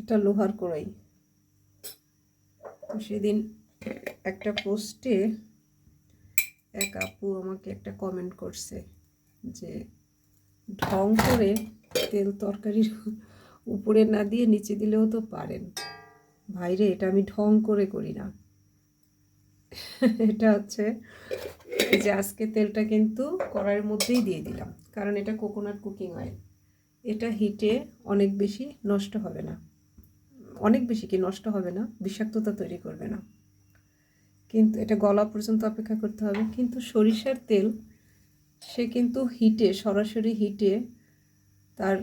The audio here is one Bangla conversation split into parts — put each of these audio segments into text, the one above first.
এটা লোহার কড়াই। তো সেদিন একটা পোস্টে এক আপু আমাকে একটা কমেন্ট করছে যে ঢং করে তেল তরকারির উপরে না দিয়ে নিচে দিলেও তো পারেন। ভাইরে, এটা আমি ঢং করে করি না। এটা হচ্ছে যে আজকে তেলটা কিন্তু কড়াইয়ের মধ্যেই দিয়ে দিলাম, কারণ এটা কোকোনাট কুকিং অয়েল। এটা হিটে অনেক বেশি নষ্ট হবে না, অনেক বেশি কি নষ্ট হবে না, বিষাক্ততা তৈরি করবে না, কিন্তু এটা গলা পর্যন্ত অপেক্ষা করতে হবে। কিন্তু সরিষার তেল সে কিন্তু হিটে, সরাসরি হিটে তার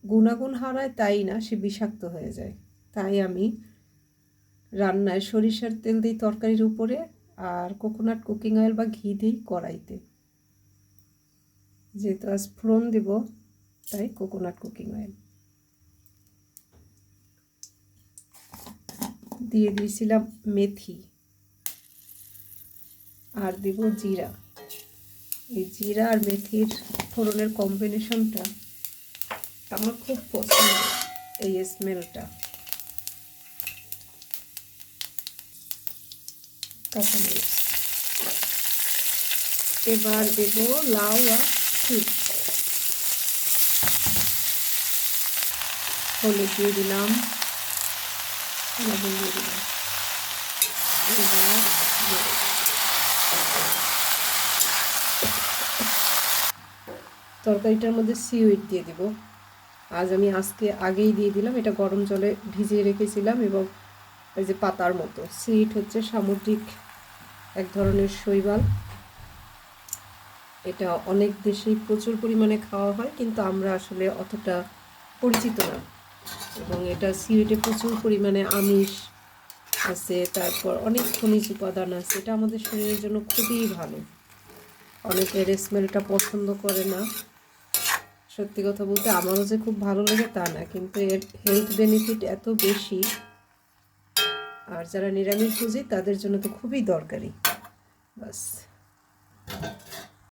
গুণাগুণ হারায় তাই না, সে বিষাক্ত হয়ে যায়। তাই আমি রান্নায় সরিষার তেল দিই তরকারির উপরে, আর কোকোনাট কুকিং অয়েল বা ঘি দিই কড়াইতে। যেহেতু আজ ফোড়ন দেব, তাই কোকোনাট কুকিং অয়েল দিয়ে দিয়েছিলাম। মেথি আর দেব জিরা। এই জিরা আর মেথির ফোড়নের কম্বিনেশনটা আমার খুব পছন্দ, এই স্মেলটা। কাঁচামরিচ এবার দেব লাউ আর শিম। হলুদ দিয়ে দিলাম, লবণ দিয়ে দিলাম। এবার তরকারিটার মধ্যে সিউইড দিয়ে দিব। আজকে আগেই দিয়ে দিলাম, এটা গরম জলে ভিজিয়ে রেখেছিলাম। এবং এই যে পাতার মতো সিউইড হচ্ছে সামুদ্রিক এক ধরনের শৈবাল। এটা অনেক দেশেই প্রচুর পরিমাণে খাওয়া হয়, কিন্তু আমরা আসলে অতটা পরিচিত না। এবং এটা সিউইডে প্রচুর পরিমাণে আমিষ আছে, তারপর অনেক খনিজ উপাদান আছে। এটা আমাদের শরীরের জন্য খুবই ভালো। অনেকের স্মেলটা পছন্দ করে না। সত্যি কথা বলতে আমারও যে খুব ভালো লাগে তা না, কিন্তু এর হেলথ বেনিফিট এত বেশি, আর যারা নিরামিষভোজী তাদের জন্য তো খুবই দরকারি। বাস।